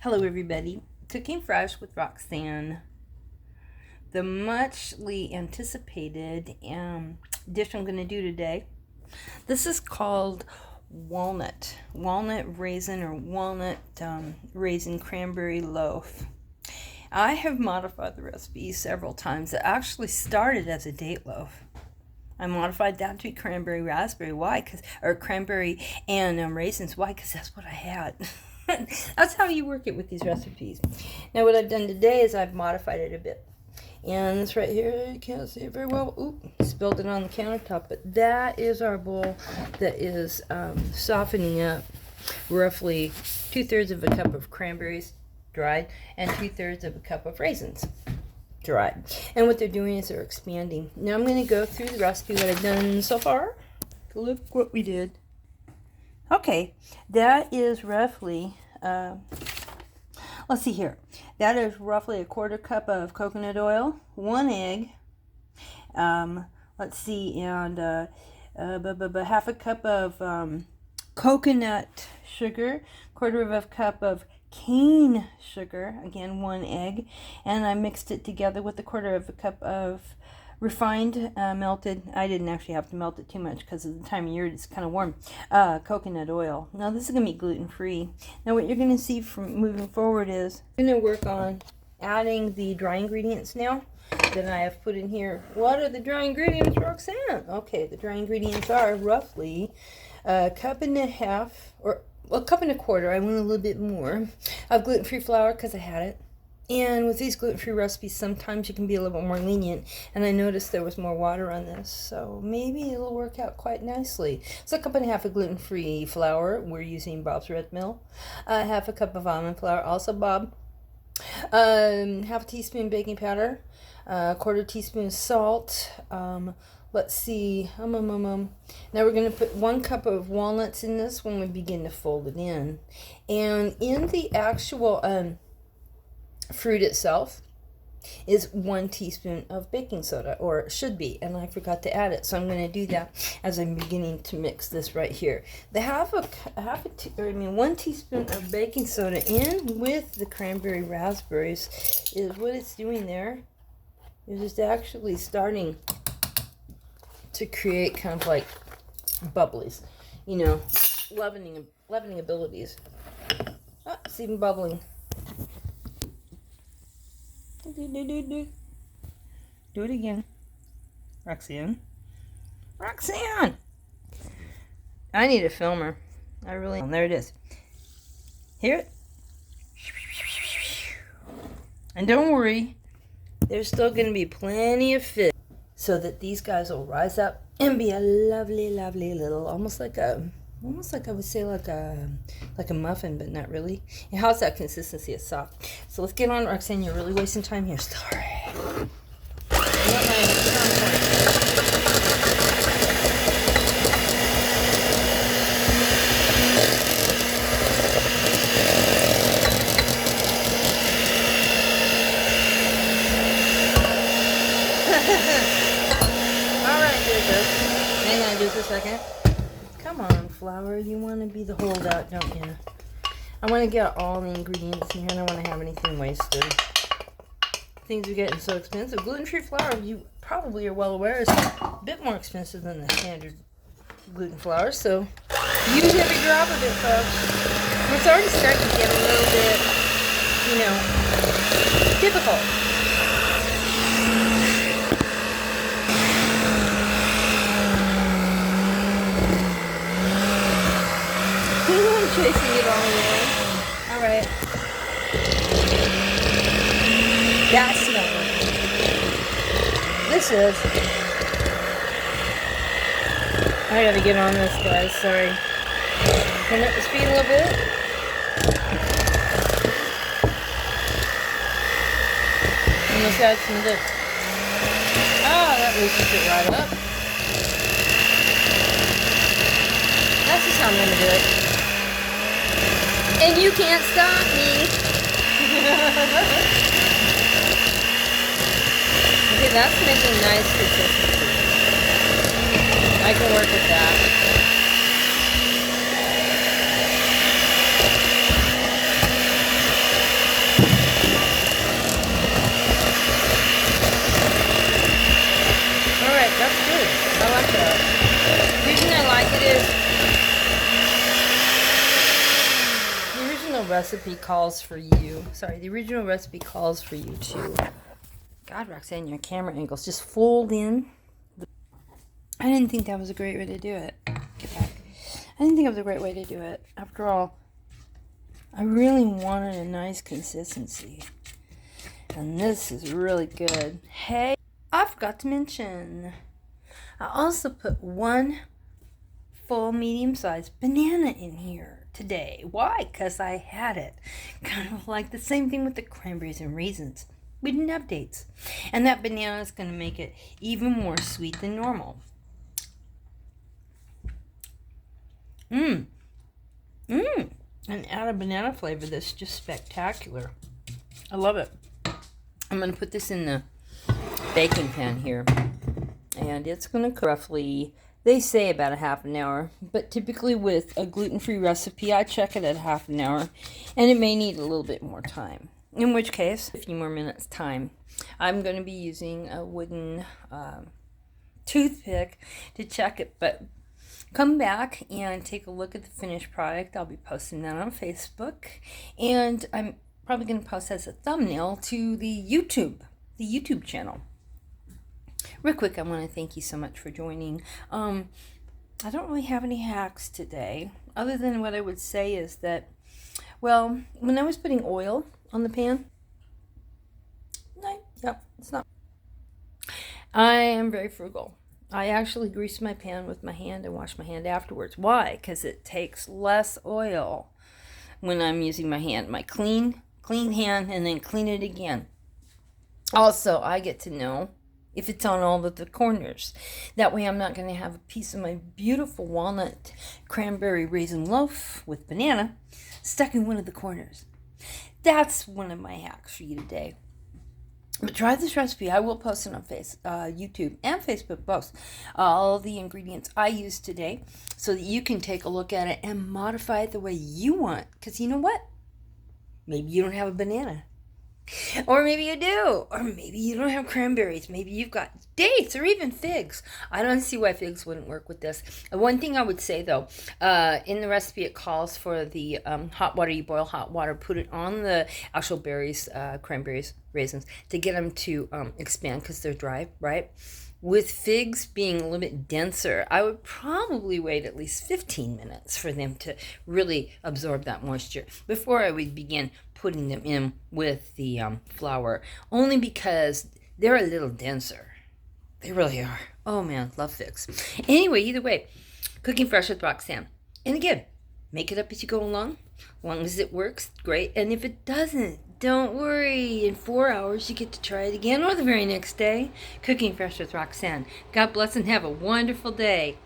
Hello everybody, Cooking Fresh with Roxanne. The muchly anticipated dish I'm going to do today. This is called Walnut Raisin or Walnut Raisin Cranberry loaf. I have modified the recipe several times. It actually started as a date loaf. I modified that to cranberry raspberry. Why? Cranberry and raisins. Why? Because that's what I had. That's how you work it with these recipes. Now what I've done today is I've modified it a bit. And this right here, you can't see it very well. Oop, spilled it on the countertop. But that is our bowl that is softening up roughly 2/3 of a cup of cranberries dried and 2/3 of a cup of raisins dried. And what they're doing is they're expanding. Now I'm going to go through the recipe, what I've done so far. Look what we did. Okay, that is roughly, let's see here. That is roughly 1/4 cup of coconut oil, 1 egg, let's see, and half a cup of coconut sugar, 1/4 of a cup of cane sugar, again 1 egg, and I mixed it together with 1/4 of a cup of refined melted, I didn't actually have to melt it too much because of the time of year, it's kind of warm, coconut oil. Now this is going to be gluten-free. Now what you're going to see from moving forward is I'm going to work on adding the dry ingredients now that I have put in here. What are the dry ingredients, Roxanne? Okay, the dry ingredients are roughly 1.5 cups, or a 1.25 cups, I went a little bit more, of gluten-free flour because I had it. And with these gluten-free recipes, sometimes you can be a little bit more lenient. And I noticed there was more water on this, so maybe it'll work out quite nicely. So 1.5 cups of gluten-free flour. We're using Bob's Red Mill. 1/2 cup of almond flour, also Bob. 1/2 teaspoon baking powder. 1/4 teaspoon salt. Let's see. Now we're going to put 1 cup of walnuts in this when we begin to fold it in. And in the actual fruit itself is 1 teaspoon of baking soda, or it should be, and I forgot to add it, so I'm going to do that as I'm beginning to mix this right here. The 1 teaspoon of baking soda in with the cranberry raspberries is what it's doing there. It's just actually starting to create kind of like bubblies, you know, leavening abilities. Oh, it's even bubbling. Do it again. Roxanne. I need a filmer. I really... There it is. Hear it? And don't worry, there's still going to be plenty of fish so that these guys will rise up and be a lovely, lovely little, almost like I would say like a muffin, but not really. And how's that consistency? It's soft. So let's get on, Roxanne. You're really wasting time here. Sorry. All right, good. Hang on just a second. Come on, flour. You want to be the holdout, don't you? I want to get all the ingredients in here. I don't want to have anything wasted. Things are getting so expensive. Gluten-free flour, you probably are well aware, is a bit more expensive than the standard gluten flour. So use every drop of it, folks. And it's already starting to get a little bit, you know, difficult. Chasing it all away. All right. That's not working. This is. I gotta get on this, guys. Sorry. Turn up the speed a little bit. And let's add some of this. Oh, that loosens it right up. That's just how I'm gonna do it. And you can't stop me. Okay, that's making nice consistency. I can work with that. recipe calls for you. Sorry, the original recipe calls for you to. God, Roxanne, your camera angles just fold in. I didn't think that was a great way to do it. Get back. I didn't think it was a great way to do it. After all, I really wanted a nice consistency. And this is really good. Hey, I forgot to mention, I also put one full medium-sized banana in here today. Why? Because I had it. Kind of like the same thing with the cranberries and raisins. We didn't have dates. And that banana is going to make it even more sweet than normal. And add a banana flavor that's just spectacular. I love it. I'm going to put this in the baking pan here. And it's going to cook roughly, they say about a half an hour. But typically with a gluten-free recipe, I check it at half an hour. And it may need a little bit more time. In which case, a few more minutes time. I'm going to be using a wooden toothpick to check it. But come back and take a look at the finished product. I'll be posting that on Facebook. And I'm probably going to post as a thumbnail to the YouTube channel. Real quick, I want to thank you so much for joining. I don't really have any hacks today, other than what I would say is that, well, when I was putting oil on the pan, it's not. I am very frugal. I actually grease my pan with my hand and wash my hand afterwards. Why? Because it takes less oil when I'm using my hand. My clean hand, and then clean it again. Also, I get to know if it's on all of the corners. That way I'm not going to have a piece of my beautiful walnut cranberry raisin loaf with banana stuck in one of the corners. That's one of my hacks for you today. But try this recipe. I will post it on YouTube and Facebook both. All the ingredients I used today so that you can take a look at it and modify it the way you want. Because you know what? Maybe you don't have a banana. Or maybe you do. Or maybe you don't have cranberries. Maybe you've got dates or even figs. I don't see why figs wouldn't work with this. One thing I would say, though, in the recipe it calls for the hot water. You boil hot water, put it on the actual berries, cranberries, raisins, to get them to expand because they're dry, right? With figs being a little bit denser, I would probably wait at least 15 minutes for them to really absorb that moisture before I would begin putting them in with the flour, only because they're a little denser. They really are. Oh man, love figs. Anyway, either way, cooking fresh with Roxanne. And again, make it up as you go along. As long as it works, great. And if it doesn't, don't worry. In 4 hours, you get to try it again or the very next day. Cooking fresh with Roxanne. God bless and have a wonderful day.